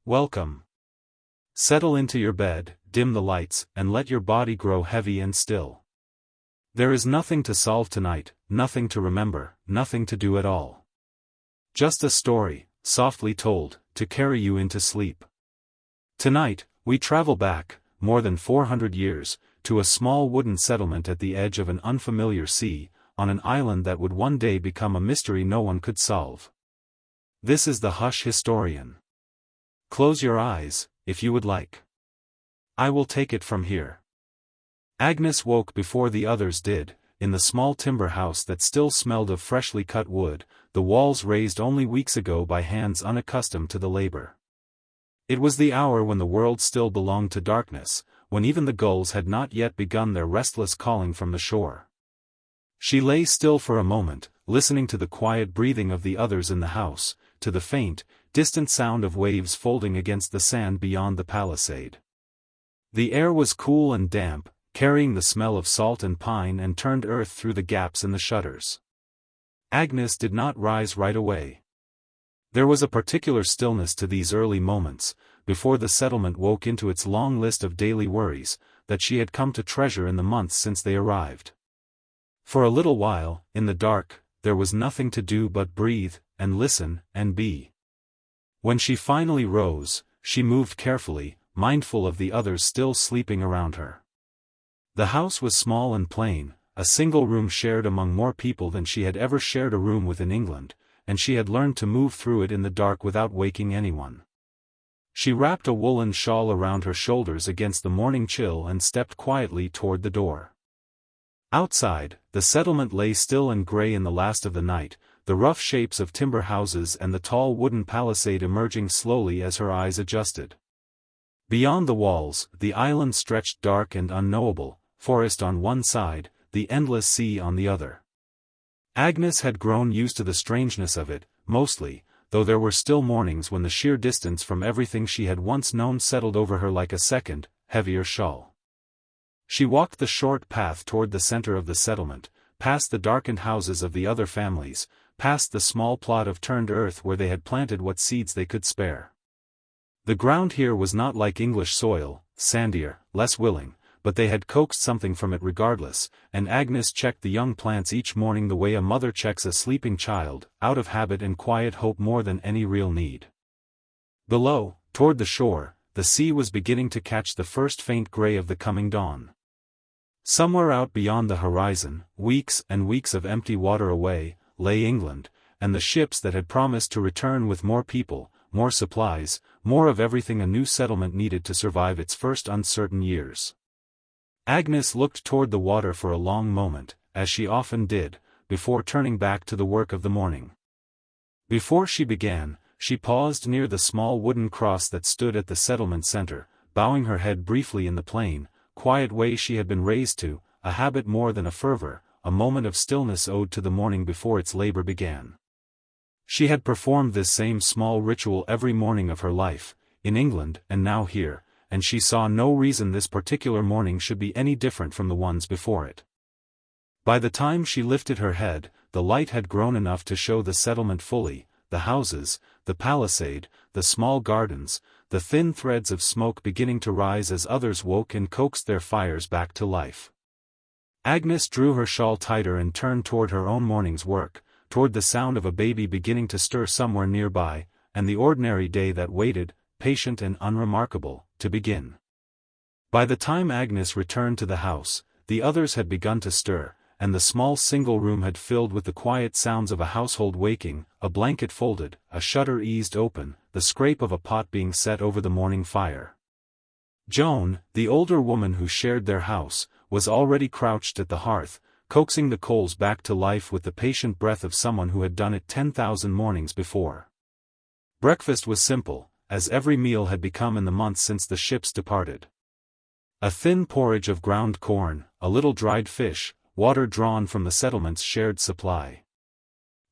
Welcome. Settle into your bed, dim the lights, and let your body grow heavy and still. There is nothing to solve tonight, nothing to remember, nothing to do at all. Just a story, softly told, to carry you into sleep. Tonight, we travel back, more than 400 years, to a small wooden settlement at the edge of an unfamiliar sea, on an island that would one day become a mystery no one could solve. This is the Hush Historian. Close your eyes, if you would like. I will take it from here. Agnes woke before the others did, in the small timber house that still smelled of freshly cut wood, the walls raised only weeks ago by hands unaccustomed to the labor. It was the hour when the world still belonged to darkness, when even the gulls had not yet begun their restless calling from the shore. She lay still for a moment, listening to the quiet breathing of the others in the house, to the faint, distant sound of waves folding against the sand beyond the palisade. The air was cool and damp, carrying the smell of salt and pine and turned earth through the gaps in the shutters. Agnes did not rise right away. There was a particular stillness to these early moments, before the settlement woke into its long list of daily worries, that she had come to treasure in the months since they arrived. For a little while, in the dark, there was nothing to do but breathe, and listen, and be. When she finally rose, she moved carefully, mindful of the others still sleeping around her. The house was small and plain, a single room shared among more people than she had ever shared a room with in England, and she had learned to move through it in the dark without waking anyone. She wrapped a woolen shawl around her shoulders against the morning chill and stepped quietly toward the door. Outside, the settlement lay still and gray in the last of the night, the rough shapes of timber houses and the tall wooden palisade emerging slowly as her eyes adjusted. Beyond the walls, the island stretched dark and unknowable, forest on one side, the endless sea on the other. Agnes had grown used to the strangeness of it, mostly, though there were still mornings when the sheer distance from everything she had once known settled over her like a second, heavier shawl. She walked the short path toward the center of the settlement, past the darkened houses of the other families, past the small plot of turned earth where they had planted what seeds they could spare. The ground here was not like English soil, sandier, less willing, but they had coaxed something from it regardless, and Agnes checked the young plants each morning the way a mother checks a sleeping child, out of habit and quiet hope more than any real need. Below, toward the shore, the sea was beginning to catch the first faint gray of the coming dawn. Somewhere out beyond the horizon, weeks and weeks of empty water away, lay England, and the ships that had promised to return with more people, more supplies, more of everything a new settlement needed to survive its first uncertain years. Agnes looked toward the water for a long moment, as she often did, before turning back to the work of the morning. Before she began, she paused near the small wooden cross that stood at the settlement center, bowing her head briefly in the plain, quiet way she had been raised to, a habit more than a fervor, a moment of stillness owed to the morning before its labor began. She had performed this same small ritual every morning of her life, in England and now here, and she saw no reason this particular morning should be any different from the ones before it. By the time she lifted her head, the light had grown enough to show the settlement fully, the houses, the palisade, the small gardens, the thin threads of smoke beginning to rise as others woke and coaxed their fires back to life. Agnes drew her shawl tighter and turned toward her own morning's work, toward the sound of a baby beginning to stir somewhere nearby, and the ordinary day that waited, patient and unremarkable, to begin. By the time Agnes returned to the house, the others had begun to stir, and the small single room had filled with the quiet sounds of a household waking, a blanket folded, a shutter eased open, the scrape of a pot being set over the morning fire. Joan, the older woman who shared their house, was already crouched at the hearth, coaxing the coals back to life with the patient breath of someone who had done it 10,000 mornings before. Breakfast was simple, as every meal had become in the months since the ships departed. A thin porridge of ground corn, a little dried fish, water drawn from the settlement's shared supply.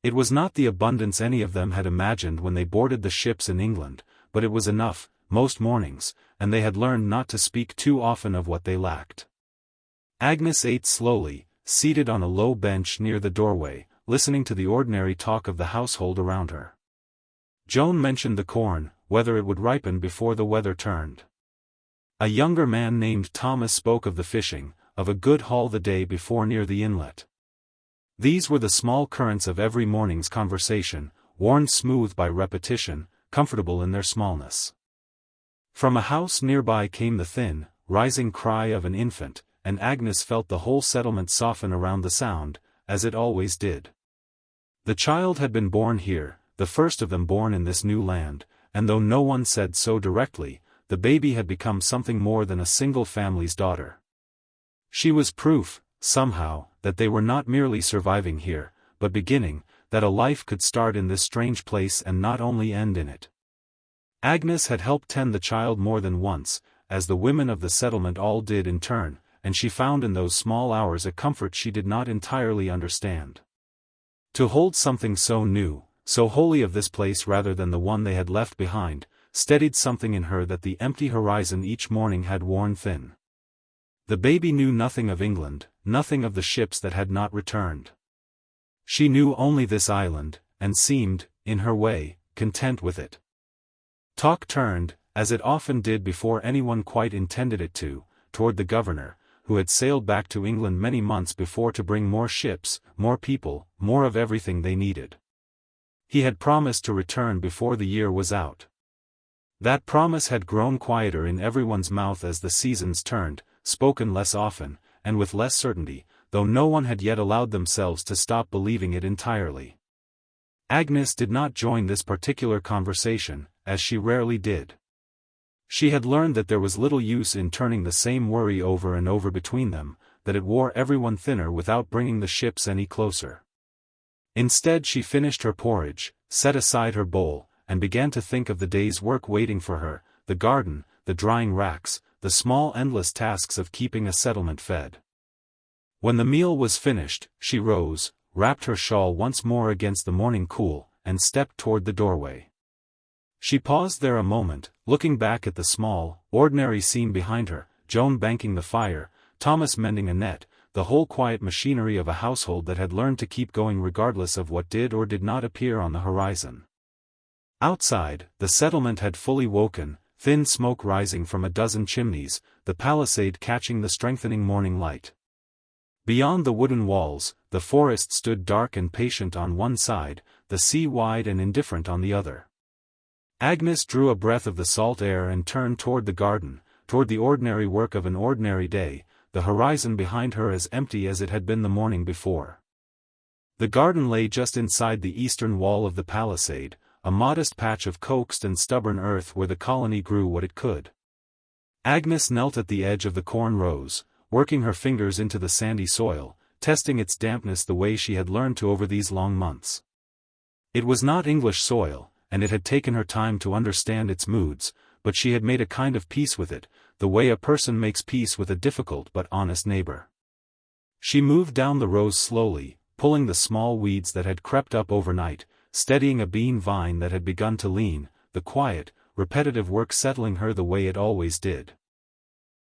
It was not the abundance any of them had imagined when they boarded the ships in England, but it was enough, most mornings, and they had learned not to speak too often of what they lacked. Agnes ate slowly, seated on a low bench near the doorway, listening to the ordinary talk of the household around her. Joan mentioned the corn, whether it would ripen before the weather turned. A younger man named Thomas spoke of the fishing, of a good haul the day before near the inlet. These were the small currents of every morning's conversation, worn smooth by repetition, comfortable in their smallness. From a house nearby came the thin, rising cry of an infant, and Agnes felt the whole settlement soften around the sound, as it always did. The child had been born here, the first of them born in this new land, and though no one said so directly, the baby had become something more than a single family's daughter. She was proof, somehow, that they were not merely surviving here, but beginning, that a life could start in this strange place and not only end in it. Agnes had helped tend the child more than once, as the women of the settlement all did in turn, and she found in those small hours a comfort she did not entirely understand. To hold something so new, so wholly of this place rather than the one they had left behind, steadied something in her that the empty horizon each morning had worn thin. The baby knew nothing of England, nothing of the ships that had not returned. She knew only this island, and seemed, in her way, content with it. Talk turned, as it often did before anyone quite intended it to, toward the governor, who had sailed back to England many months before to bring more ships, more people, more of everything they needed. He had promised to return before the year was out. That promise had grown quieter in everyone's mouth as the seasons turned, spoken less often, and with less certainty, though no one had yet allowed themselves to stop believing it entirely. Agnes did not join this particular conversation, as she rarely did. She had learned that there was little use in turning the same worry over and over between them, that it wore everyone thinner without bringing the ships any closer. Instead she finished her porridge, set aside her bowl, and began to think of the day's work waiting for her, the garden, the drying racks, the small endless tasks of keeping a settlement fed. When the meal was finished, she rose, wrapped her shawl once more against the morning cool, and stepped toward the doorway. She paused there a moment, looking back at the small, ordinary scene behind her, Joan banking the fire, Thomas mending a net, the whole quiet machinery of a household that had learned to keep going regardless of what did or did not appear on the horizon. Outside, the settlement had fully woken, thin smoke rising from a dozen chimneys, the palisade catching the strengthening morning light. Beyond the wooden walls, the forest stood dark and patient on one side, the sea wide and indifferent on the other. Agnes drew a breath of the salt air and turned toward the garden, toward the ordinary work of an ordinary day, the horizon behind her as empty as it had been the morning before. The garden lay just inside the eastern wall of the palisade, a modest patch of coaxed and stubborn earth where the colony grew what it could. Agnes knelt at the edge of the corn rows, working her fingers into the sandy soil, testing its dampness the way she had learned to over these long months. It was not English soil, and it had taken her time to understand its moods, but she had made a kind of peace with it, the way a person makes peace with a difficult but honest neighbor. She moved down the rows slowly, pulling the small weeds that had crept up overnight, steadying a bean vine that had begun to lean, the quiet, repetitive work settling her the way it always did.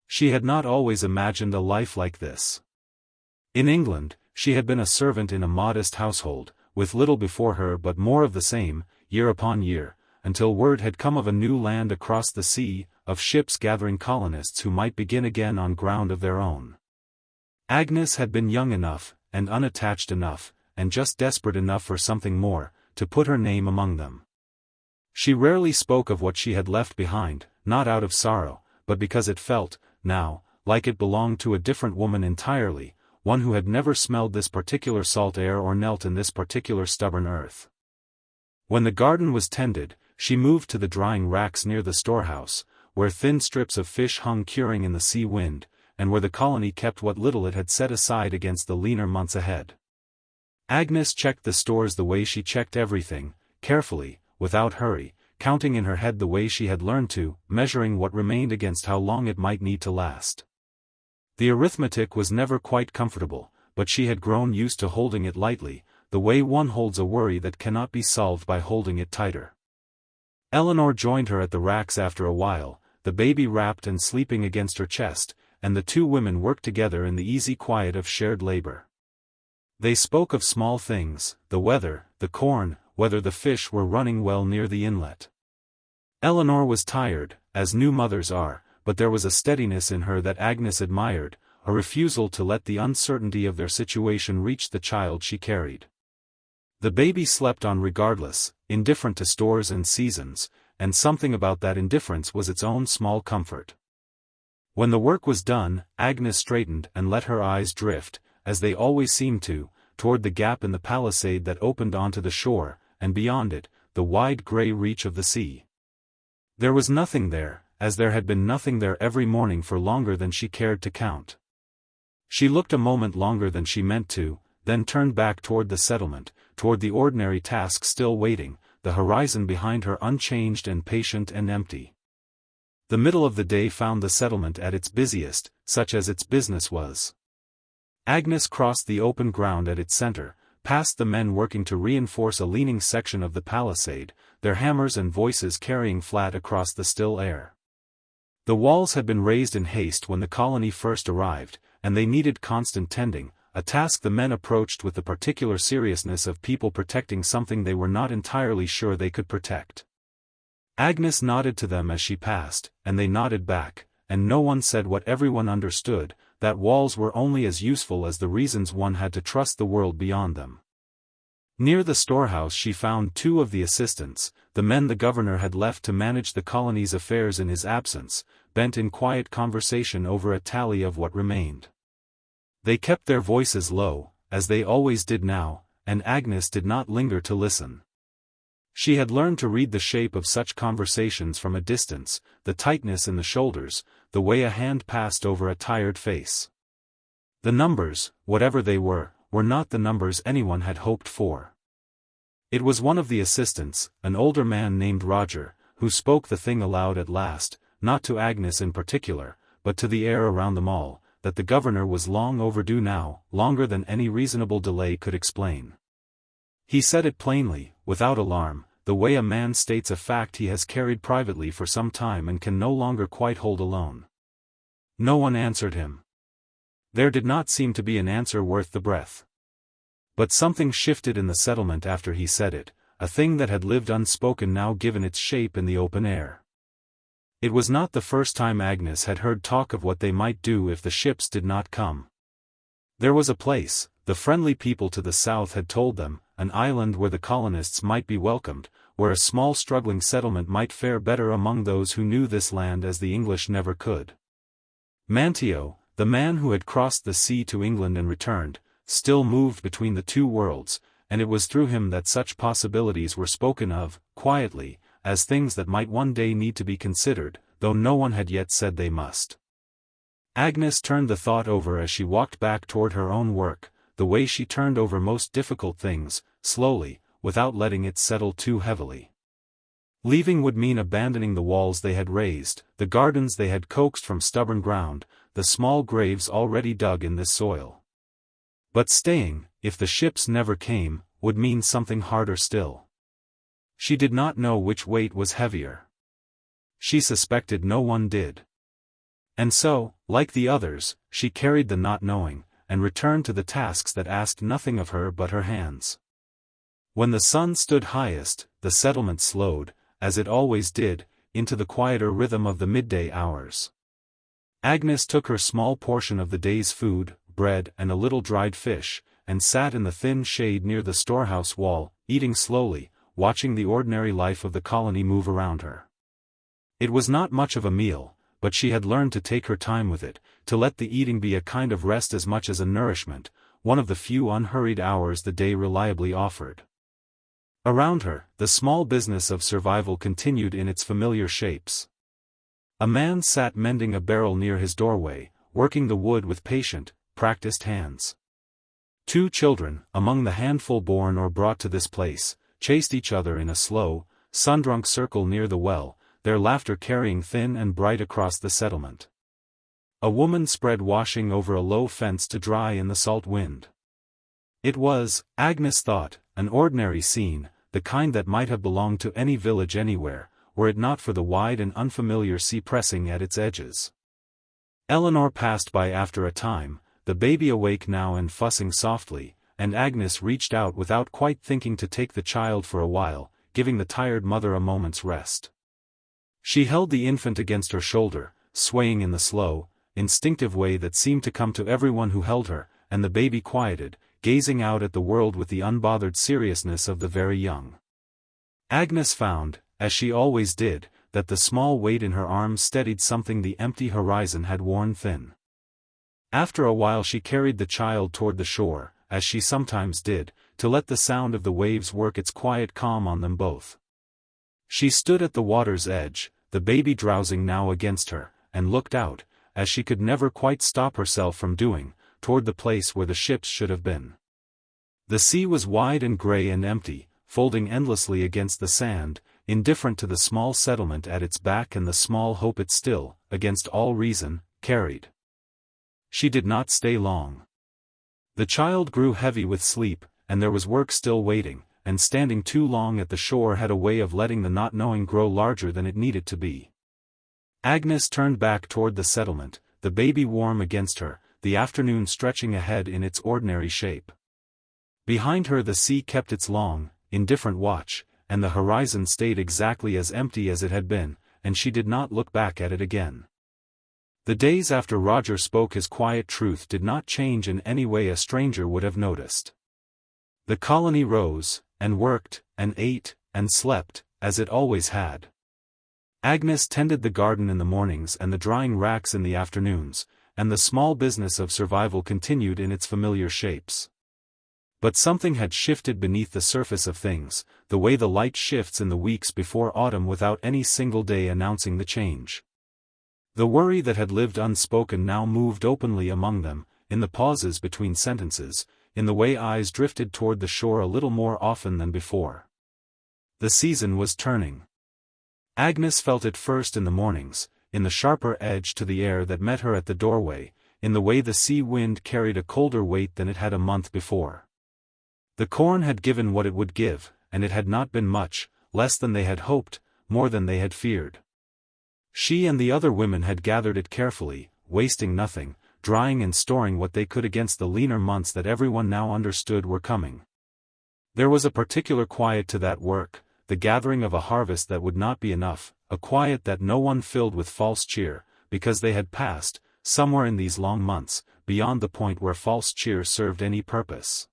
She had not always imagined a life like this. In England, she had been a servant in a modest household, with little before her but more of the same, year upon year, until word had come of a new land across the sea, of ships gathering colonists who might begin again on ground of their own. Agnes had been young enough, and unattached enough, and just desperate enough for something more, to put her name among them. She rarely spoke of what she had left behind, not out of sorrow, but because it felt, now, like it belonged to a different woman entirely, one who had never smelled this particular salt air or knelt in this particular stubborn earth. When the garden was tended, she moved to the drying racks near the storehouse, where thin strips of fish hung curing in the sea wind, and where the colony kept what little it had set aside against the leaner months ahead. Agnes checked the stores the way she checked everything, carefully, without hurry, counting in her head the way she had learned to, measuring what remained against how long it might need to last. The arithmetic was never quite comfortable, but she had grown used to holding it lightly, the way one holds a worry that cannot be solved by holding it tighter. Eleanor joined her at the racks after a while, the baby wrapped and sleeping against her chest, and the two women worked together in the easy quiet of shared labor. They spoke of small things, the weather, the corn, whether the fish were running well near the inlet. Eleanor was tired, as new mothers are, but there was a steadiness in her that Agnes admired, a refusal to let the uncertainty of their situation reach the child she carried. The baby slept on regardless, indifferent to stores and seasons, and something about that indifference was its own small comfort. When the work was done, Agnes straightened and let her eyes drift, as they always seemed to, toward the gap in the palisade that opened onto the shore, and beyond it, the wide gray reach of the sea. There was nothing there, as there had been nothing there every morning for longer than she cared to count. She looked a moment longer than she meant to, then turned back toward the settlement, toward the ordinary task still waiting, the horizon behind her unchanged and patient and empty. The middle of the day found the settlement at its busiest, such as its business was. Agnes crossed the open ground at its center, past the men working to reinforce a leaning section of the palisade, their hammers and voices carrying flat across the still air. The walls had been raised in haste when the colony first arrived, and they needed constant tending, a task the men approached with the particular seriousness of people protecting something they were not entirely sure they could protect. Agnes nodded to them as she passed, and they nodded back, and no one said what everyone understood, that walls were only as useful as the reasons one had to trust the world beyond them. Near the storehouse she found two of the assistants, the men the governor had left to manage the colony's affairs in his absence, bent in quiet conversation over a tally of what remained. They kept their voices low, as they always did now, and Agnes did not linger to listen. She had learned to read the shape of such conversations from a distance, the tightness in the shoulders, the way a hand passed over a tired face. The numbers, whatever they were not the numbers anyone had hoped for. It was one of the assistants, an older man named Roger, who spoke the thing aloud at last, not to Agnes in particular, but to the air around them all, that the governor was long overdue now, longer than any reasonable delay could explain. He said it plainly, without alarm, the way a man states a fact he has carried privately for some time and can no longer quite hold alone. No one answered him. There did not seem to be an answer worth the breath. But something shifted in the settlement after he said it, a thing that had lived unspoken now given its shape in the open air. It was not the first time Agnes had heard talk of what they might do if the ships did not come. There was a place, the friendly people to the south had told them, an island where the colonists might be welcomed, where a small struggling settlement might fare better among those who knew this land as the English never could. Manteo, the man who had crossed the sea to England and returned, still moved between the two worlds, and it was through him that such possibilities were spoken of, quietly, as things that might one day need to be considered, though no one had yet said they must. Agnes turned the thought over as she walked back toward her own work, the way she turned over most difficult things, slowly, without letting it settle too heavily. Leaving would mean abandoning the walls they had raised, the gardens they had coaxed from stubborn ground, the small graves already dug in this soil. But staying, if the ships never came, would mean something harder still. She did not know which weight was heavier. She suspected no one did. And so, like the others, she carried the not knowing, and returned to the tasks that asked nothing of her but her hands. When the sun stood highest, the settlement slowed, as it always did, into the quieter rhythm of the midday hours. Agnes took her small portion of the day's food, bread and a little dried fish, and sat in the thin shade near the storehouse wall, eating slowly, watching the ordinary life of the colony move around her. It was not much of a meal, but she had learned to take her time with it, to let the eating be a kind of rest as much as a nourishment, one of the few unhurried hours the day reliably offered. Around her, the small business of survival continued in its familiar shapes. A man sat mending a barrel near his doorway, working the wood with patient, practiced hands. Two children, among the handful born or brought to this place, chased each other in a slow, sun-drunk circle near the well, their laughter carrying thin and bright across the settlement. A woman spread washing over a low fence to dry in the salt wind. It was, Agnes thought, an ordinary scene, the kind that might have belonged to any village anywhere, were it not for the wide and unfamiliar sea pressing at its edges. Eleanor passed by after a time, the baby awake now and fussing softly, and Agnes reached out without quite thinking to take the child for a while, giving the tired mother a moment's rest. She held the infant against her shoulder, swaying in the slow, instinctive way that seemed to come to everyone who held her, and the baby quieted, gazing out at the world with the unbothered seriousness of the very young. Agnes found, as she always did, that the small weight in her arms steadied something the empty horizon had worn thin. After a while she carried the child toward the shore, as she sometimes did, to let the sound of the waves work its quiet calm on them both. She stood at the water's edge, the baby drowsing now against her, and looked out, as she could never quite stop herself from doing, toward the place where the ships should have been. The sea was wide and gray and empty, folding endlessly against the sand, indifferent to the small settlement at its back and the small hope it still, against all reason, carried. She did not stay long. The child grew heavy with sleep, and there was work still waiting, and standing too long at the shore had a way of letting the not knowing grow larger than it needed to be. Agnes turned back toward the settlement, the baby warm against her, the afternoon stretching ahead in its ordinary shape. Behind her the sea kept its long, indifferent watch, and the horizon stayed exactly as empty as it had been, and she did not look back at it again. The days after Roger spoke his quiet truth did not change in any way a stranger would have noticed. The colony rose, and worked, and ate, and slept, as it always had. Agnes tended the garden in the mornings and the drying racks in the afternoons, and the small business of survival continued in its familiar shapes. But something had shifted beneath the surface of things, the way the light shifts in the weeks before autumn without any single day announcing the change. The worry that had lived unspoken now moved openly among them, in the pauses between sentences, in the way eyes drifted toward the shore a little more often than before. The season was turning. Agnes felt it first in the mornings, in the sharper edge to the air that met her at the doorway, in the way the sea wind carried a colder weight than it had a month before. The corn had given what it would give, and it had not been much, less than they had hoped, more than they had feared. She and the other women had gathered it carefully, wasting nothing, drying and storing what they could against the leaner months that everyone now understood were coming. There was a particular quiet to that work, the gathering of a harvest that would not be enough, a quiet that no one filled with false cheer, because they had passed, somewhere in these long months, beyond the point where false cheer served any purpose.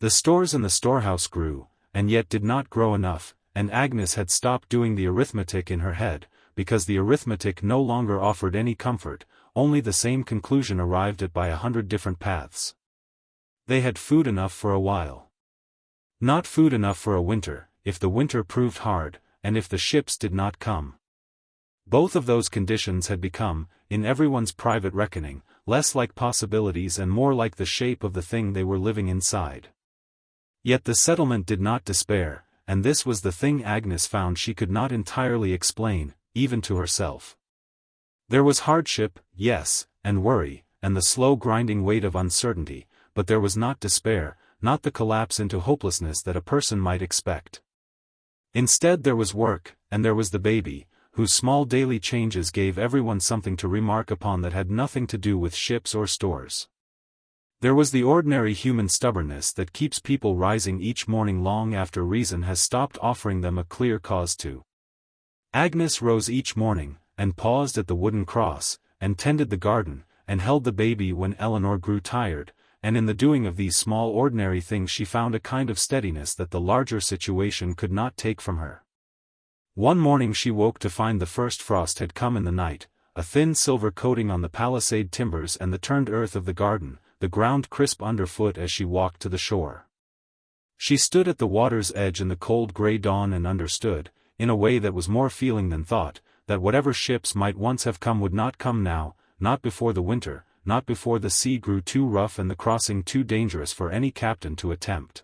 The stores in the storehouse grew, and yet did not grow enough, and Agnes had stopped doing the arithmetic in her head, because the arithmetic no longer offered any comfort, only the same conclusion arrived at by 100 different paths. They had food enough for a while. Not food enough for a winter, if the winter proved hard, and if the ships did not come. Both of those conditions had become, in everyone's private reckoning, less like possibilities and more like the shape of the thing they were living inside. Yet the settlement did not despair, and this was the thing Agnes found she could not entirely explain, even to herself. There was hardship, yes, and worry, and the slow grinding weight of uncertainty, but there was not despair, not the collapse into hopelessness that a person might expect. Instead there was work, and there was the baby, whose small daily changes gave everyone something to remark upon that had nothing to do with ships or stores. There was the ordinary human stubbornness that keeps people rising each morning long after reason has stopped offering them a clear cause to. Agnes rose each morning, and paused at the wooden cross, and tended the garden, and held the baby when Eleanor grew tired, and in the doing of these small ordinary things she found a kind of steadiness that the larger situation could not take from her. One morning she woke to find the first frost had come in the night, a thin silver coating on the palisade timbers and the turned earth of the garden, the ground crisp underfoot as she walked to the shore. She stood at the water's edge in the cold gray dawn and understood, in a way that was more feeling than thought, that whatever ships might once have come would not come now, not before the winter, not before the sea grew too rough and the crossing too dangerous for any captain to attempt.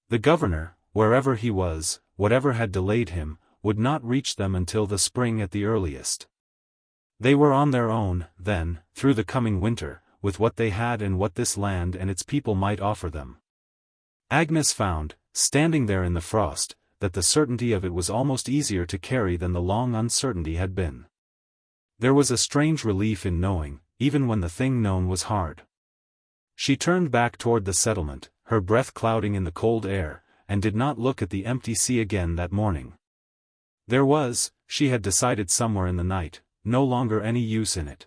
The governor, wherever he was, whatever had delayed him, would not reach them until the spring at the earliest. They were on their own, then, through the coming winter, with what they had and what this land and its people might offer them. Agnes found, standing there in the frost, that the certainty of it was almost easier to carry than the long uncertainty had been. There was a strange relief in knowing, even when the thing known was hard. She turned back toward the settlement, her breath clouding in the cold air, and did not look at the empty sea again that morning. There was, she had decided somewhere in the night, no longer any use in it.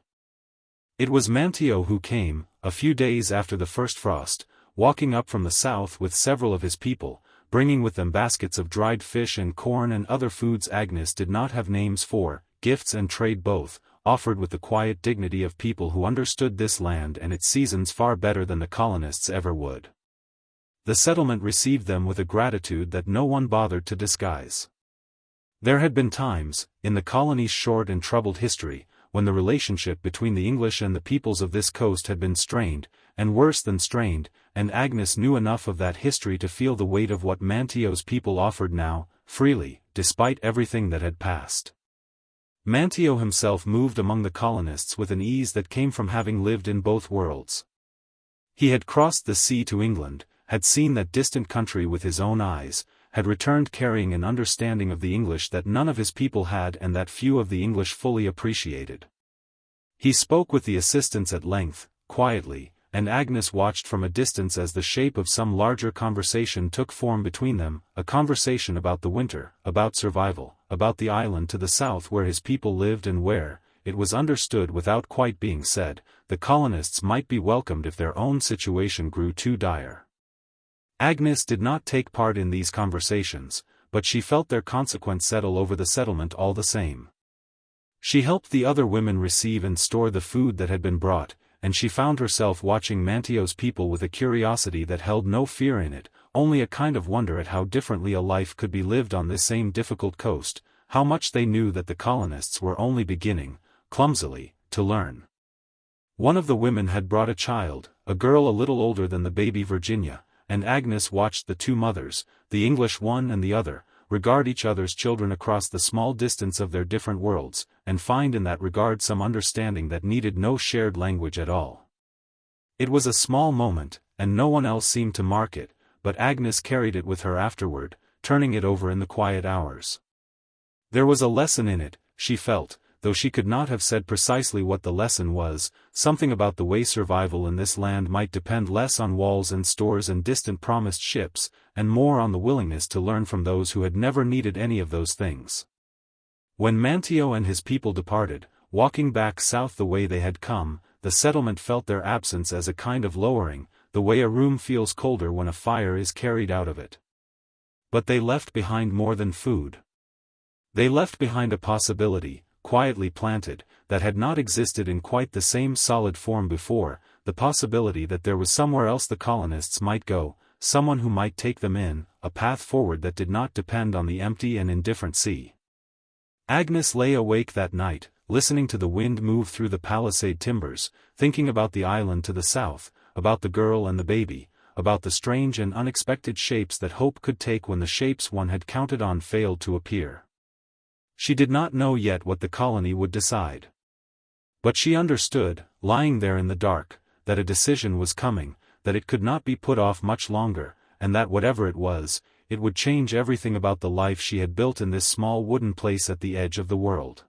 It was Manteo who came, a few days after the first frost, walking up from the south with several of his people, bringing with them baskets of dried fish and corn and other foods Agnes did not have names for, gifts and trade both, offered with the quiet dignity of people who understood this land and its seasons far better than the colonists ever would. The settlement received them with a gratitude that no one bothered to disguise. There had been times, in the colony's short and troubled history, when the relationship between the English and the peoples of this coast had been strained, and worse than strained, and Agnes knew enough of that history to feel the weight of what Manteo's people offered now, freely, despite everything that had passed. Manteo himself moved among the colonists with an ease that came from having lived in both worlds. He had crossed the sea to England, had seen that distant country with his own eyes, had returned carrying an understanding of the English that none of his people had and that few of the English fully appreciated. He spoke with the assistants at length, quietly, and Agnes watched from a distance as the shape of some larger conversation took form between them, a conversation about the winter, about survival, about the island to the south where his people lived and where, it was understood without quite being said, the colonists might be welcomed if their own situation grew too dire. Agnes did not take part in these conversations, but she felt their consequence settle over the settlement all the same. She helped the other women receive and store the food that had been brought, and she found herself watching Manteo's people with a curiosity that held no fear in it, only a kind of wonder at how differently a life could be lived on this same difficult coast, how much they knew that the colonists were only beginning, clumsily, to learn. One of the women had brought a child, a girl a little older than the baby Virginia, and Agnes watched the two mothers, the English one and the other, regard each other's children across the small distance of their different worlds, and find in that regard some understanding that needed no shared language at all. It was a small moment, and no one else seemed to mark it, but Agnes carried it with her afterward, turning it over in the quiet hours. There was a lesson in it, she felt, though she could not have said precisely what the lesson was, something about the way survival in this land might depend less on walls and stores and distant promised ships, and more on the willingness to learn from those who had never needed any of those things. When Manteo and his people departed, walking back south the way they had come, the settlement felt their absence as a kind of lowering, the way a room feels colder when a fire is carried out of it. But they left behind more than food. They left behind a possibility, quietly planted, that had not existed in quite the same solid form before, the possibility that there was somewhere else the colonists might go, someone who might take them in, a path forward that did not depend on the empty and indifferent sea. Agnes lay awake that night, listening to the wind move through the palisade timbers, thinking about the island to the south, about the girl and the baby, about the strange and unexpected shapes that hope could take when the shapes one had counted on failed to appear. She did not know yet what the colony would decide. But she understood, lying there in the dark, that a decision was coming, that it could not be put off much longer, and that whatever it was, it would change everything about the life she had built in this small wooden place at the edge of the world.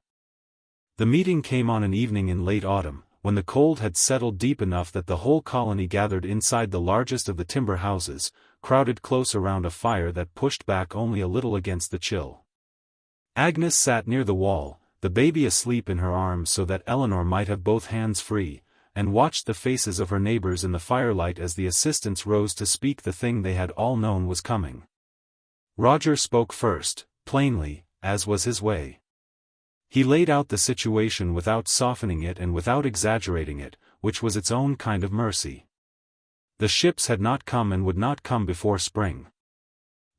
The meeting came on an evening in late autumn, when the cold had settled deep enough that the whole colony gathered inside the largest of the timber houses, crowded close around a fire that pushed back only a little against the chill. Agnes sat near the wall, the baby asleep in her arms so that Eleanor might have both hands free, and watched the faces of her neighbors in the firelight as the assistants rose to speak the thing they had all known was coming. Roger spoke first, plainly, as was his way. He laid out the situation without softening it and without exaggerating it, which was its own kind of mercy. The ships had not come and would not come before spring.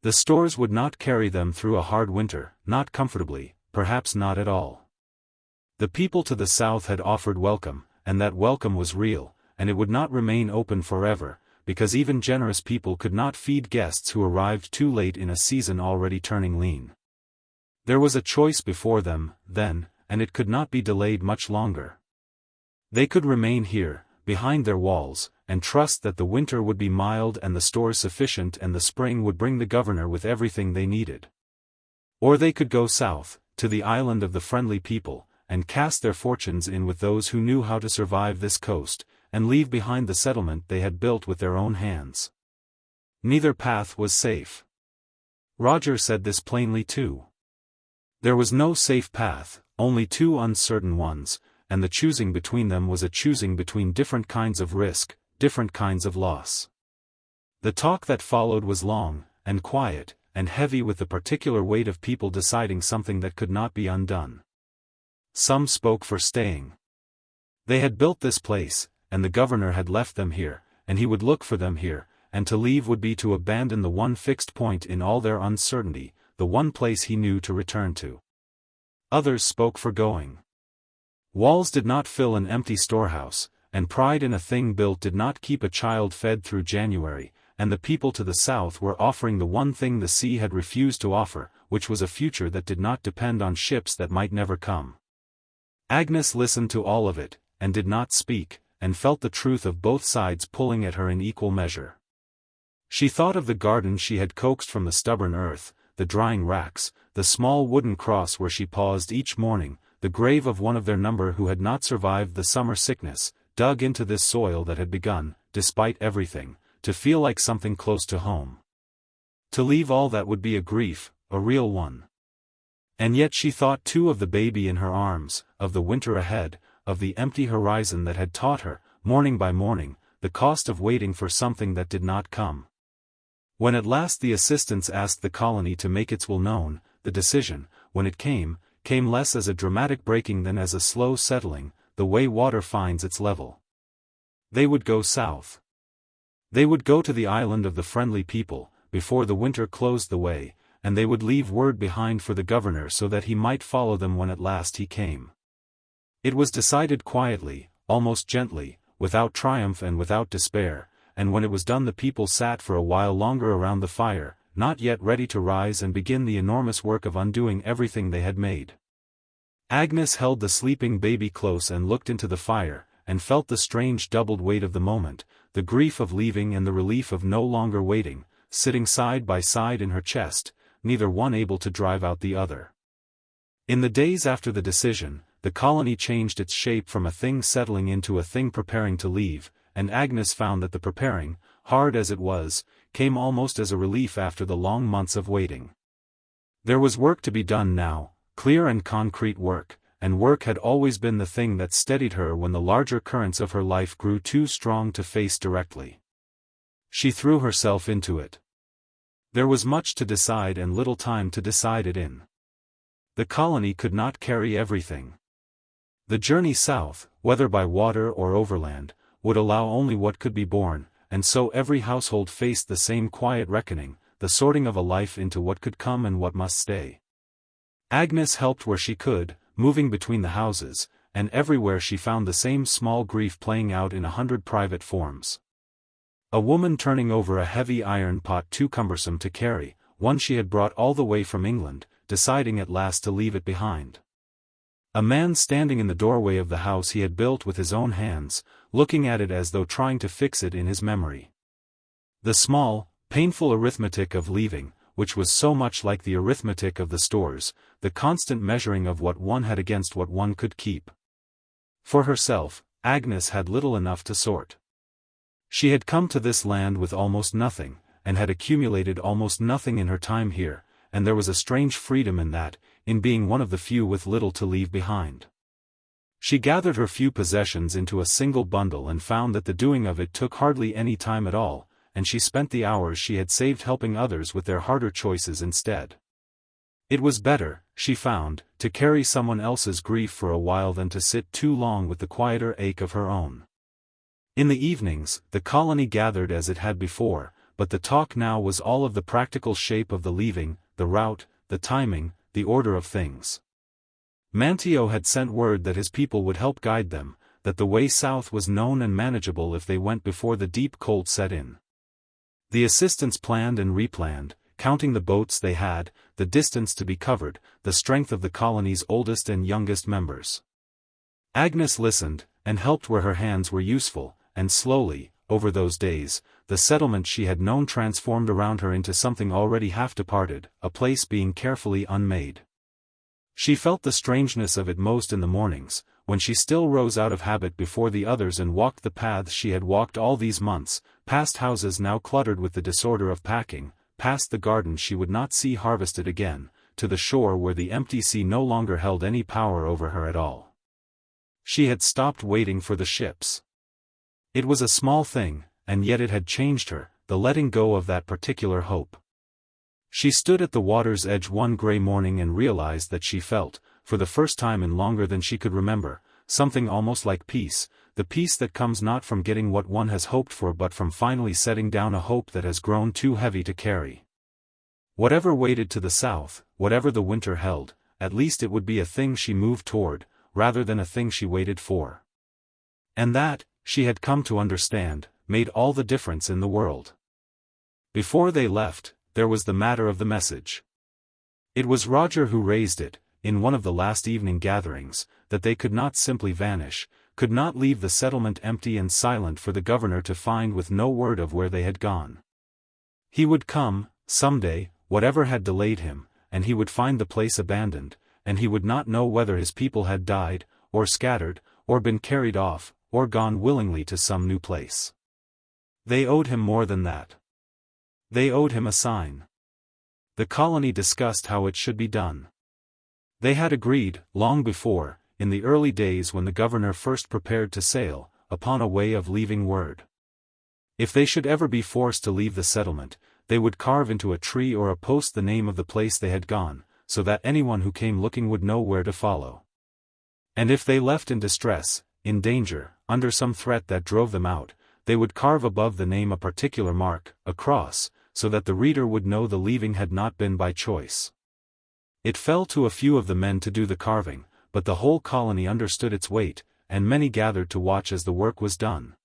The stores would not carry them through a hard winter, not comfortably, perhaps not at all. The people to the south had offered welcome, and that welcome was real, and it would not remain open forever, because even generous people could not feed guests who arrived too late in a season already turning lean. There was a choice before them, then, and it could not be delayed much longer. They could remain here, behind their walls, and trust that the winter would be mild and the stores sufficient and the spring would bring the governor with everything they needed. Or they could go south, to the island of the friendly people, and cast their fortunes in with those who knew how to survive this coast, and leave behind the settlement they had built with their own hands. Neither path was safe. Roger said this plainly too. There was no safe path, only two uncertain ones, and the choosing between them was a choosing between different kinds of risk, different kinds of loss. The talk that followed was long, and quiet, and heavy with the particular weight of people deciding something that could not be undone. Some spoke for staying. They had built this place, and the governor had left them here, and he would look for them here, and to leave would be to abandon the one fixed point in all their uncertainty, the one place he knew to return to. Others spoke for going. Walls did not fill an empty storehouse, and pride in a thing built did not keep a child fed through January, and the people to the south were offering the one thing the sea had refused to offer, which was a future that did not depend on ships that might never come. Agnes listened to all of it, and did not speak, and felt the truth of both sides pulling at her in equal measure. She thought of the garden she had coaxed from the stubborn earth, the drying racks, the small wooden cross where she paused each morning, the grave of one of their number who had not survived the summer sickness, dug into this soil that had begun, despite everything, to feel like something close to home. To leave all that would be a grief, a real one. And yet she thought too of the baby in her arms, of the winter ahead, of the empty horizon that had taught her, morning by morning, the cost of waiting for something that did not come. When at last the assistants asked the colony to make its will known, the decision, when it came less as a dramatic breaking than as a slow settling, the way water finds its level. They would go south. They would go to the island of the friendly people, before the winter closed the way, and they would leave word behind for the governor so that he might follow them when at last he came. It was decided quietly, almost gently, without triumph and without despair, and when it was done the people sat for a while longer around the fire, not yet ready to rise and begin the enormous work of undoing everything they had made. Agnes held the sleeping baby close and looked into the fire, and felt the strange doubled weight of the moment, the grief of leaving and the relief of no longer waiting, sitting side by side in her chest, neither one able to drive out the other. In the days after the decision, the colony changed its shape from a thing settling into a thing preparing to leave, and Agnes found that the preparing, hard as it was, came almost as a relief after the long months of waiting. There was work to be done now, clear and concrete work, and work had always been the thing that steadied her when the larger currents of her life grew too strong to face directly. She threw herself into it. There was much to decide and little time to decide it in. The colony could not carry everything. The journey south, whether by water or overland, would allow only what could be borne, and so every household faced the same quiet reckoning, the sorting of a life into what could come and what must stay. Agnes helped where she could, moving between the houses, and everywhere she found the same small grief playing out in 100 private forms. A woman turning over a heavy iron pot too cumbersome to carry, one she had brought all the way from England, deciding at last to leave it behind. A man standing in the doorway of the house he had built with his own hands, looking at it as though trying to fix it in his memory. The small, painful arithmetic of leaving, which was so much like the arithmetic of the stores, the constant measuring of what one had against what one could keep. For herself, Agnes had little enough to sort. She had come to this land with almost nothing, and had accumulated almost nothing in her time here, and there was a strange freedom in that, in being one of the few with little to leave behind. She gathered her few possessions into a single bundle and found that the doing of it took hardly any time at all, and she spent the hours she had saved helping others with their harder choices instead. It was better, she found, to carry someone else's grief for a while than to sit too long with the quieter ache of her own. In the evenings, the colony gathered as it had before, but the talk now was all of the practical shape of the leaving, the route, the timing, the order of things. Manteo had sent word that his people would help guide them, that the way south was known and manageable if they went before the deep cold set in. The assistants planned and replanned, counting the boats they had, the distance to be covered, the strength of the colony's oldest and youngest members. Agnes listened, and helped where her hands were useful, and slowly, over those days, the settlement she had known transformed around her into something already half departed, a place being carefully unmade. She felt the strangeness of it most in the mornings, when she still rose out of habit before the others and walked the paths she had walked all these months, past houses now cluttered with the disorder of packing, past the garden she would not see harvested again, to the shore where the empty sea no longer held any power over her at all. She had stopped waiting for the ships. It was a small thing, and yet it had changed her, the letting go of that particular hope. She stood at the water's edge one gray morning and realized that she felt, for the first time in longer than she could remember, something almost like peace, the peace that comes not from getting what one has hoped for but from finally setting down a hope that has grown too heavy to carry. Whatever waited to the south, whatever the winter held, at least it would be a thing she moved toward, rather than a thing she waited for. And that, she had come to understand, made all the difference in the world. Before they left, there was the matter of the message. It was Roger who raised it, in one of the last evening gatherings, that they could not simply vanish, could not leave the settlement empty and silent for the governor to find with no word of where they had gone. He would come, someday, whatever had delayed him, and he would find the place abandoned, and he would not know whether his people had died, or scattered, or been carried off, or gone willingly to some new place. They owed him more than that. They owed him a sign. The colony discussed how it should be done. They had agreed, long before, in the early days when the governor first prepared to sail, upon a way of leaving word. If they should ever be forced to leave the settlement, they would carve into a tree or a post the name of the place they had gone, so that anyone who came looking would know where to follow. And if they left in distress, in danger, under some threat that drove them out, they would carve above the name a particular mark, a cross, so that the reader would know the leaving had not been by choice. It fell to a few of the men to do the carving, but the whole colony understood its weight, and many gathered to watch as the work was done.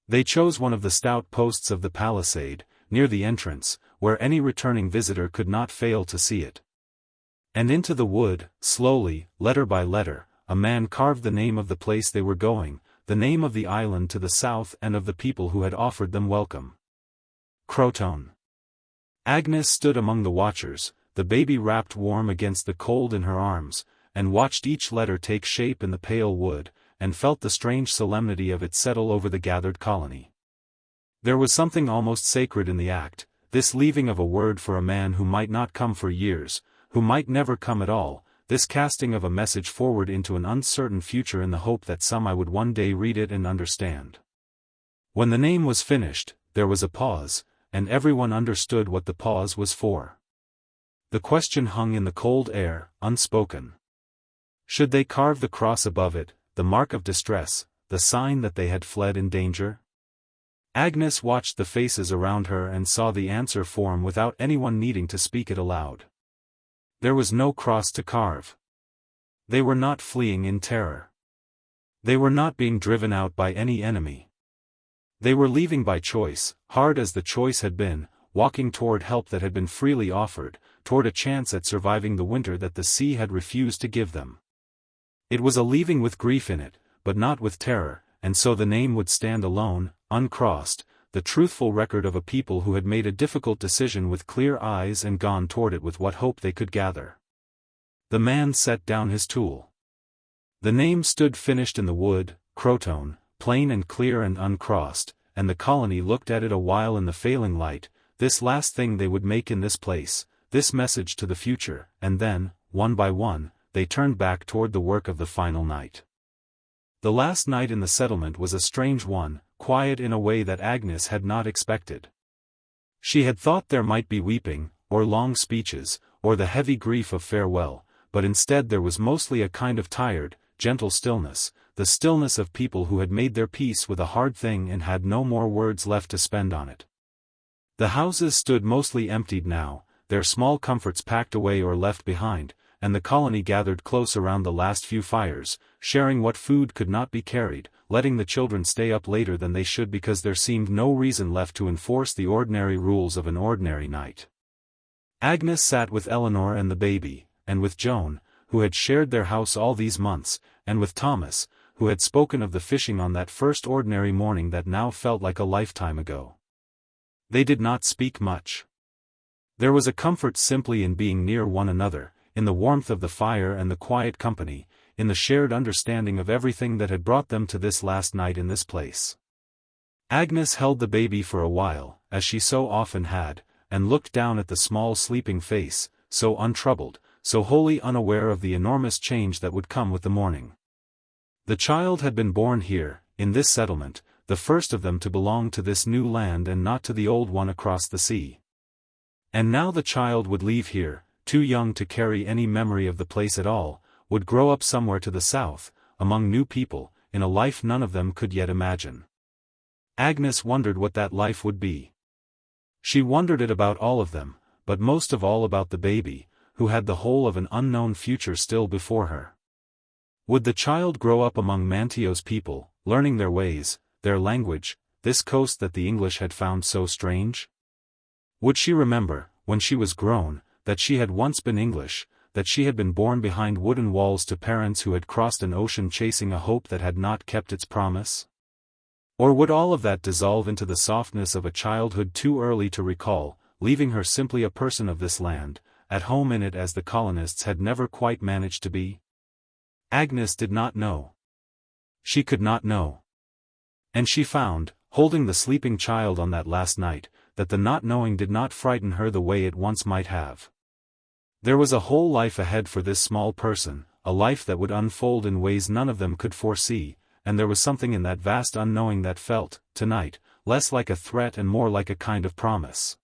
They chose one of the stout posts of the palisade, near the entrance, where any returning visitor could not fail to see it. And into the wood, slowly, letter by letter, a man carved the name of the place they were going, the name of the island to the south and of the people who had offered them welcome. CROATOAN. Agnes stood among the watchers, the baby wrapped warm against the cold in her arms, and watched each letter take shape in the pale wood, and felt the strange solemnity of it settle over the gathered colony. There was something almost sacred in the act, this leaving of a word for a man who might not come for years, who might never come at all, this casting of a message forward into an uncertain future in the hope that some I would one day read it and understand. When the name was finished, there was a pause, and everyone understood what the pause was for. The question hung in the cold air, unspoken. Should they carve the cross above it, the mark of distress, the sign that they had fled in danger? Agnes watched the faces around her and saw the answer form without anyone needing to speak it aloud. There was no cross to carve. They were not fleeing in terror. They were not being driven out by any enemy. They were leaving by choice, hard as the choice had been, walking toward help that had been freely offered, toward a chance at surviving the winter that the sea had refused to give them. It was a leaving with grief in it, but not with terror, and so the name would stand alone, uncrossed, the truthful record of a people who had made a difficult decision with clear eyes and gone toward it with what hope they could gather. The man set down his tool. The name stood finished in the wood, CROATOAN, plain and clear and uncrossed, and the colony looked at it a while in the failing light, this last thing they would make in this place, this message to the future, and then, one by one, they turned back toward the work of the final night. The last night in the settlement was a strange one, quiet in a way that Agnes had not expected. She had thought there might be weeping, or long speeches, or the heavy grief of farewell, but instead there was mostly a kind of tired, gentle stillness, the stillness of people who had made their peace with a hard thing and had no more words left to spend on it. The houses stood mostly emptied now, their small comforts packed away or left behind, and the colony gathered close around the last few fires, sharing what food could not be carried, letting the children stay up later than they should because there seemed no reason left to enforce the ordinary rules of an ordinary night. Agnes sat with Eleanor and the baby, and with Joan, who had shared their house all these months, and with Thomas, who had spoken of the fishing on that first ordinary morning that now felt like a lifetime ago. They did not speak much. There was a comfort simply in being near one another, in the warmth of the fire and the quiet company, in the shared understanding of everything that had brought them to this last night in this place. Agnes held the baby for a while, as she so often had, and looked down at the small sleeping face, so untroubled, so wholly unaware of the enormous change that would come with the morning. The child had been born here, in this settlement, the first of them to belong to this new land and not to the old one across the sea. And now the child would leave here, too young to carry any memory of the place at all, would grow up somewhere to the south, among new people, in a life none of them could yet imagine. Agnes wondered what that life would be. She wondered it about all of them, but most of all about the baby, who had the whole of an unknown future still before her. Would the child grow up among Mantio's people, learning their ways, their language, this coast that the English had found so strange? Would she remember, when she was grown, that she had once been English, that she had been born behind wooden walls to parents who had crossed an ocean chasing a hope that had not kept its promise? Or would all of that dissolve into the softness of a childhood too early to recall, leaving her simply a person of this land, at home in it as the colonists had never quite managed to be? Agnes did not know. She could not know. And she found, holding the sleeping child on that last night, that the not knowing did not frighten her the way it once might have. There was a whole life ahead for this small person, a life that would unfold in ways none of them could foresee, and there was something in that vast unknowing that felt, tonight, less like a threat and more like a kind of promise.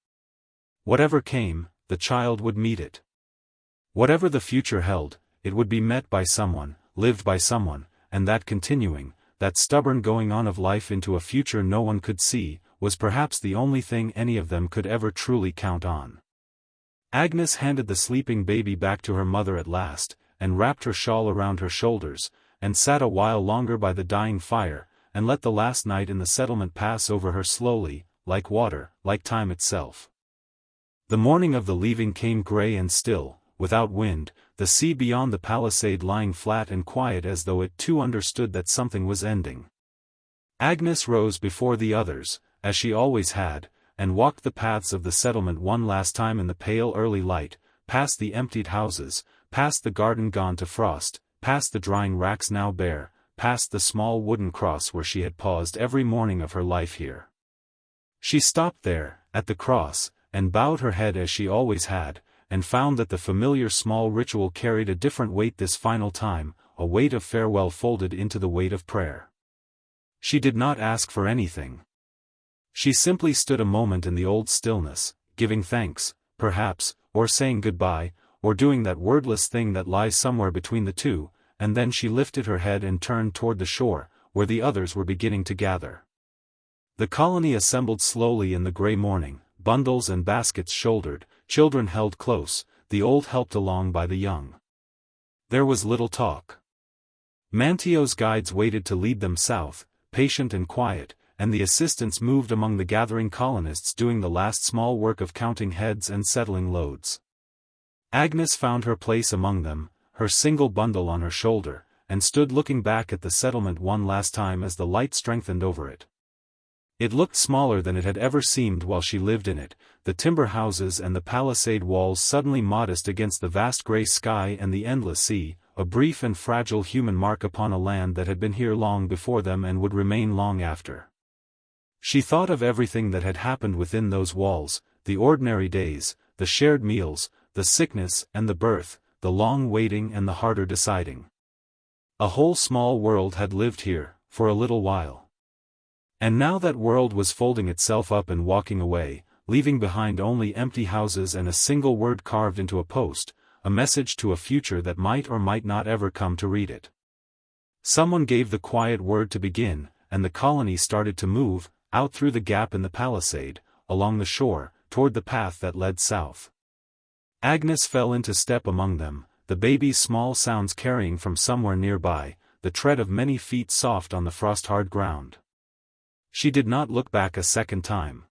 Whatever came, the child would meet it. Whatever the future held, it would be met by someone, lived by someone, and that continuing, that stubborn going on of life into a future no one could see, was perhaps the only thing any of them could ever truly count on. Agnes handed the sleeping baby back to her mother at last, and wrapped her shawl around her shoulders, and sat a while longer by the dying fire, and let the last night in the settlement pass over her slowly, like water, like time itself. The morning of the leaving came gray and still, without wind, the sea beyond the palisade lying flat and quiet as though it too understood that something was ending. Agnes rose before the others, as she always had, and walked the paths of the settlement one last time in the pale early light, past the emptied houses, past the garden gone to frost, past the drying racks now bare, past the small wooden cross where she had paused every morning of her life here. She stopped there, at the cross, and bowed her head as she always had, and found that the familiar small ritual carried a different weight this final time, a weight of farewell folded into the weight of prayer. She did not ask for anything. She simply stood a moment in the old stillness, giving thanks, perhaps, or saying goodbye, or doing that wordless thing that lies somewhere between the two, and then she lifted her head and turned toward the shore, where the others were beginning to gather. The colony assembled slowly in the gray morning, bundles and baskets shouldered, children held close, the old helped along by the young. There was little talk. Mantio's guides waited to lead them south, patient and quiet, and the assistants moved among the gathering colonists doing the last small work of counting heads and settling loads. Agnes found her place among them, her single bundle on her shoulder, and stood looking back at the settlement one last time as the light strengthened over it. It looked smaller than it had ever seemed while she lived in it, the timber houses and the palisade walls suddenly modest against the vast gray sky and the endless sea, a brief and fragile human mark upon a land that had been here long before them and would remain long after. She thought of everything that had happened within those walls, the ordinary days, the shared meals, the sickness and the birth, the long waiting and the harder deciding. A whole small world had lived here, for a little while. And now that world was folding itself up and walking away, leaving behind only empty houses and a single word carved into a post, a message to a future that might or might not ever come to read it. Someone gave the quiet word to begin, and the colony started to move, out through the gap in the palisade, along the shore, toward the path that led south. Agnes fell into step among them, the baby's small sounds carrying from somewhere nearby, the tread of many feet soft on the frost-hard ground. She did not look back a second time.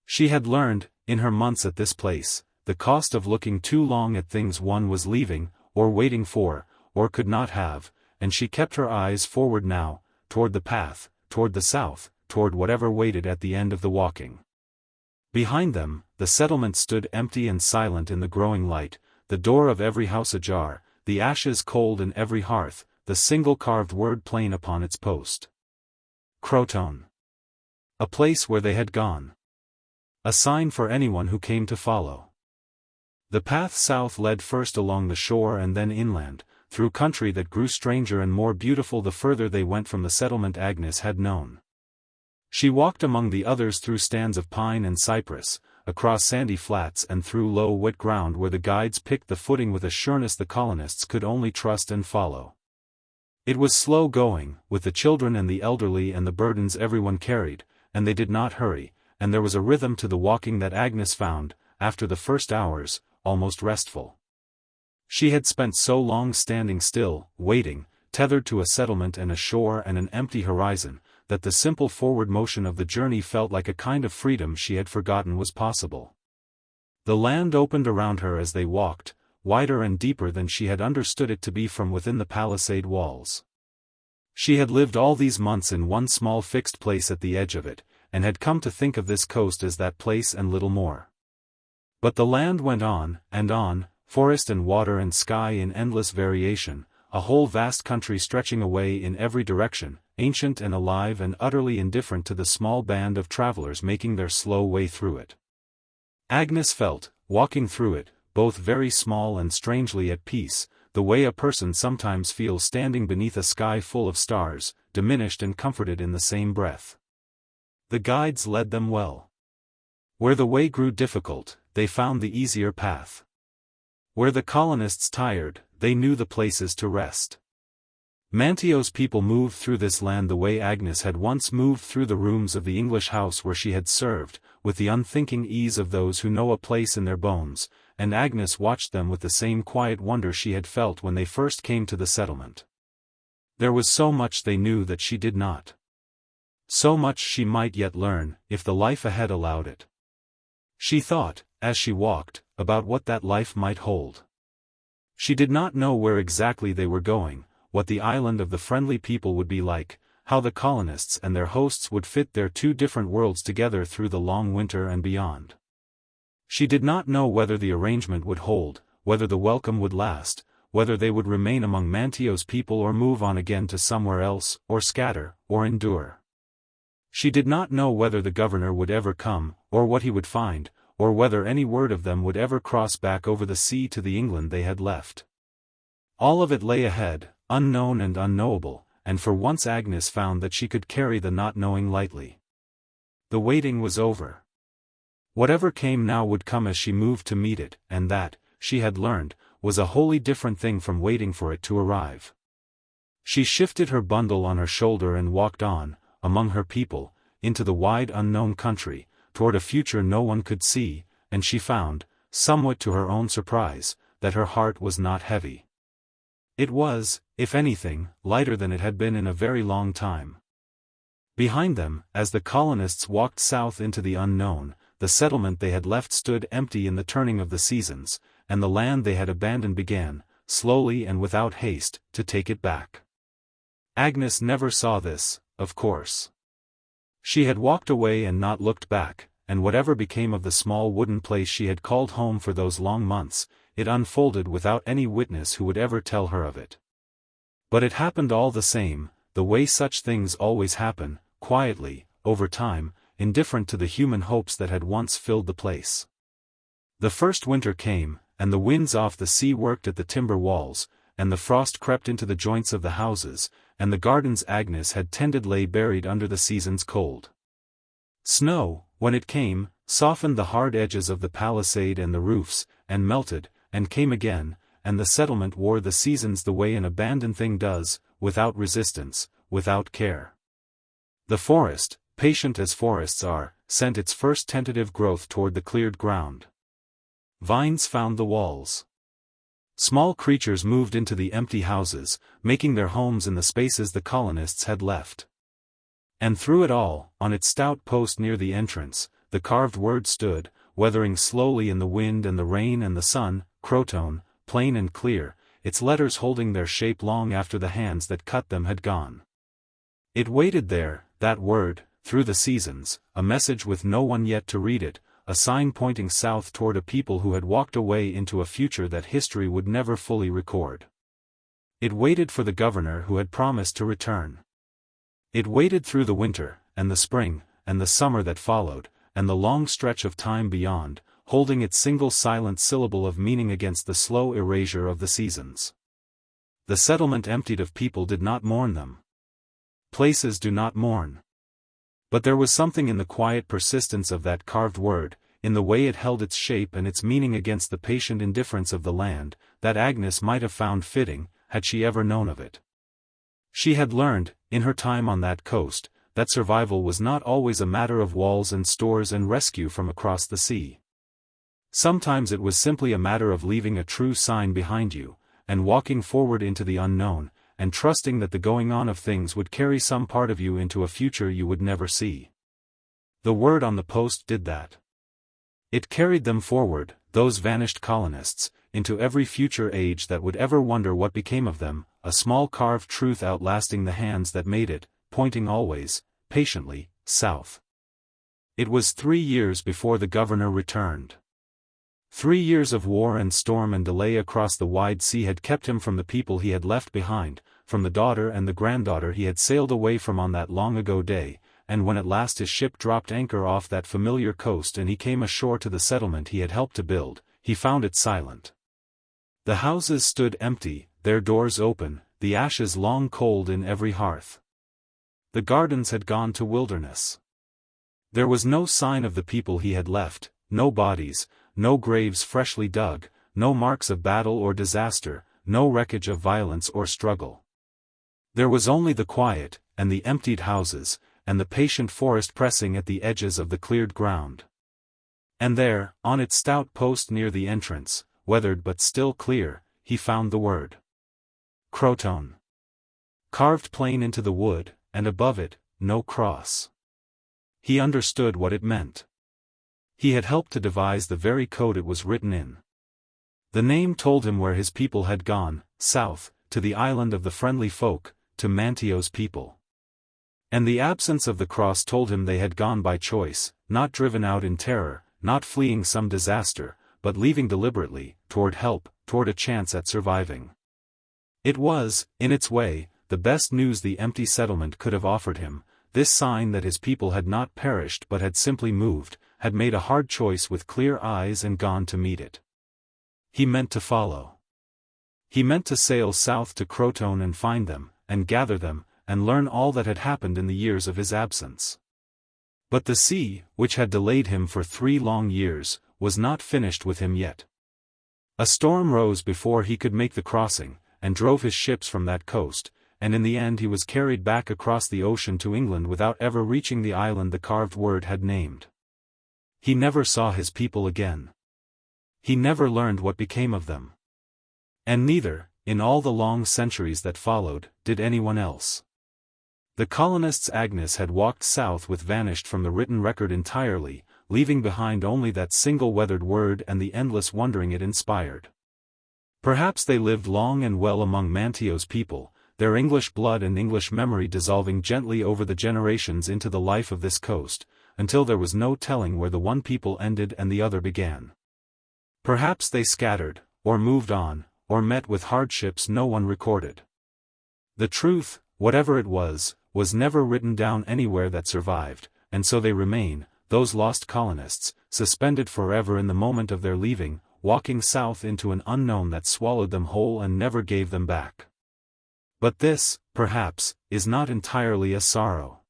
She had learned, in her months at this place, the cost of looking too long at things one was leaving, or waiting for, or could not have, and she kept her eyes forward now, toward the path, toward the south, toward whatever waited at the end of the walking. Behind them, the settlement stood empty and silent in the growing light, the door of every house ajar, the ashes cold in every hearth, the single carved word plain upon its post. CROATOAN. A place where they had gone. A sign for anyone who came to follow. The path south led first along the shore and then inland, through country that grew stranger and more beautiful the further they went from the settlement Agnes had known. She walked among the others through stands of pine and cypress, across sandy flats and through low wet ground where the guides picked the footing with a sureness the colonists could only trust and follow. It was slow going, with the children and the elderly and the burdens everyone carried, and they did not hurry, and there was a rhythm to the walking that Agnes found, after the first hours, almost restful. She had spent so long standing still, waiting, tethered to a settlement and a shore and an empty horizon, that the simple forward motion of the journey felt like a kind of freedom she had forgotten was possible. The land opened around her as they walked, wider and deeper than she had understood it to be from within the palisade walls. She had lived all these months in one small fixed place at the edge of it, and had come to think of this coast as that place and little more. But the land went on, forest and water and sky in endless variation, a whole vast country stretching away in every direction, ancient and alive and utterly indifferent to the small band of travelers making their slow way through it. Agnes felt, walking through it, both very small and strangely at peace, the way a person sometimes feels standing beneath a sky full of stars, diminished and comforted in the same breath. The guides led them well. Where the way grew difficult, they found the easier path. Where the colonists tired, they knew the places to rest. Mantio's people moved through this land the way Agnes had once moved through the rooms of the English house where she had served, with the unthinking ease of those who know a place in their bones, and Agnes watched them with the same quiet wonder she had felt when they first came to the settlement. There was so much they knew that she did not. So much she might yet learn, if the life ahead allowed it. She thought, as she walked, about what that life might hold. She did not know where exactly they were going, what the island of the friendly people would be like, how the colonists and their hosts would fit their two different worlds together through the long winter and beyond. She did not know whether the arrangement would hold, whether the welcome would last, whether they would remain among Mantio's people or move on again to somewhere else, or scatter, or endure. She did not know whether the governor would ever come, or what he would find, or whether any word of them would ever cross back over the sea to the England they had left. All of it lay ahead, unknown and unknowable, and for once Agnes found that she could carry the not knowing lightly. The waiting was over. Whatever came now would come as she moved to meet it, and that, she had learned, was a wholly different thing from waiting for it to arrive. She shifted her bundle on her shoulder and walked on, among her people, into the wide unknown country, toward a future no one could see, and she found, somewhat to her own surprise, that her heart was not heavy. It was, if anything, lighter than it had been in a very long time. Behind them, as the colonists walked south into the unknown, the settlement they had left stood empty in the turning of the seasons, and the land they had abandoned began, slowly and without haste, to take it back. Agnes never saw this, of course. She had walked away and not looked back, and whatever became of the small wooden place she had called home for those long months, it unfolded without any witness who would ever tell her of it. But it happened all the same, the way such things always happen, quietly, over time, indifferent to the human hopes that had once filled the place. The first winter came, and the winds off the sea worked at the timber walls, and the frost crept into the joints of the houses, and the gardens Agnes had tended lay buried under the season's cold. Snow, when it came, softened the hard edges of the palisade and the roofs, and melted, and came again, and the settlement wore the seasons the way an abandoned thing does, without resistance, without care. The forest, patient as forests are, sent its first tentative growth toward the cleared ground. Vines found the walls. Small creatures moved into the empty houses, making their homes in the spaces the colonists had left. And through it all, on its stout post near the entrance, the carved word stood, weathering slowly in the wind and the rain and the sun, CROATOAN, plain and clear, its letters holding their shape long after the hands that cut them had gone. It waited there, that word, through the seasons, a message with no one yet to read it, a sign pointing south toward a people who had walked away into a future that history would never fully record. It waited for the governor who had promised to return. It waited through the winter, and the spring, and the summer that followed, and the long stretch of time beyond, holding its single silent syllable of meaning against the slow erasure of the seasons. The settlement emptied of people did not mourn them. Places do not mourn. But there was something in the quiet persistence of that carved word, in the way it held its shape and its meaning against the patient indifference of the land, that Agnes might have found fitting, had she ever known of it. She had learned, in her time on that coast, that survival was not always a matter of walls and stores and rescue from across the sea. Sometimes it was simply a matter of leaving a true sign behind you, and walking forward into the unknown, and trusting that the going on of things would carry some part of you into a future you would never see. The word on the post did that. It carried them forward, those vanished colonists, into every future age that would ever wonder what became of them, a small carved truth outlasting the hands that made it, pointing always, patiently, south. It was 3 years before the governor returned. 3 years of war and storm and delay across the wide sea had kept him from the people he had left behind, from the daughter and the granddaughter he had sailed away from on that long-ago day, and when at last his ship dropped anchor off that familiar coast and he came ashore to the settlement he had helped to build, he found it silent. The houses stood empty, their doors open, the ashes long cold in every hearth. The gardens had gone to wilderness. There was no sign of the people he had left, no bodies, no graves freshly dug, no marks of battle or disaster, no wreckage of violence or struggle. There was only the quiet, and the emptied houses, and the patient forest pressing at the edges of the cleared ground. And there, on its stout post near the entrance, weathered but still clear, he found the word. CROATOAN. Carved plain into the wood, and above it, no cross. He understood what it meant. He had helped to devise the very code it was written in. The name told him where his people had gone, south, to the island of the friendly folk, to Mantio's people. And the absence of the cross told him they had gone by choice, not driven out in terror, not fleeing some disaster, but leaving deliberately, toward help, toward a chance at surviving. It was, in its way, the best news the empty settlement could have offered him, this sign that his people had not perished but had simply moved, had made a hard choice with clear eyes and gone to meet it. He meant to follow. He meant to sail south to CROATOAN and find them, and gather them, and learn all that had happened in the years of his absence. But the sea, which had delayed him for 3 long years, was not finished with him yet. A storm rose before he could make the crossing, and drove his ships from that coast, and in the end he was carried back across the ocean to England without ever reaching the island the carved word had named. He never saw his people again. He never learned what became of them. And neither, in all the long centuries that followed, did anyone else. The colonists Agnes had walked south with vanished from the written record entirely, leaving behind only that single weathered word and the endless wondering it inspired. Perhaps they lived long and well among Mantio's people, their English blood and English memory dissolving gently over the generations into the life of this coast, until there was no telling where the one people ended and the other began. Perhaps they scattered, or moved on, or met with hardships no one recorded. The truth, whatever it was never written down anywhere that survived, and so they remain, those lost colonists, suspended forever in the moment of their leaving, walking south into an unknown that swallowed them whole and never gave them back. But this, perhaps, is not entirely a sorrow.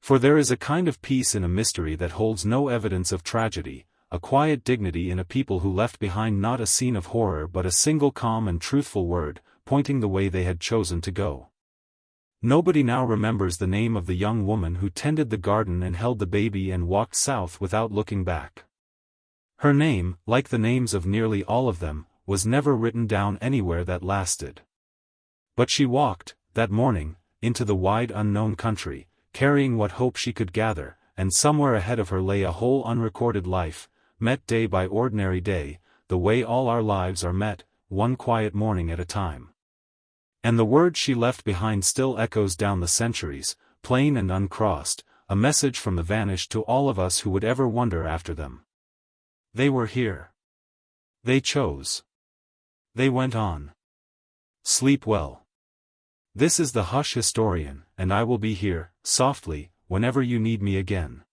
For there is a kind of peace in a mystery that holds no evidence of tragedy, a quiet dignity in a people who left behind not a scene of horror but a single calm and truthful word, pointing the way they had chosen to go. Nobody now remembers the name of the young woman who tended the garden and held the baby and walked south without looking back. Her name, like the names of nearly all of them, was never written down anywhere that lasted. But she walked, that morning, into the wide unknown country, carrying what hope she could gather, and somewhere ahead of her lay a whole unrecorded life, met day by ordinary day, the way all our lives are met, one quiet morning at a time. And the word she left behind still echoes down the centuries, plain and uncrossed, a message from the vanished to all of us who would ever wonder after them. They were here. They chose. They went on. Sleep well. This is the Hush Historian, and I will be here, softly, whenever you need me again.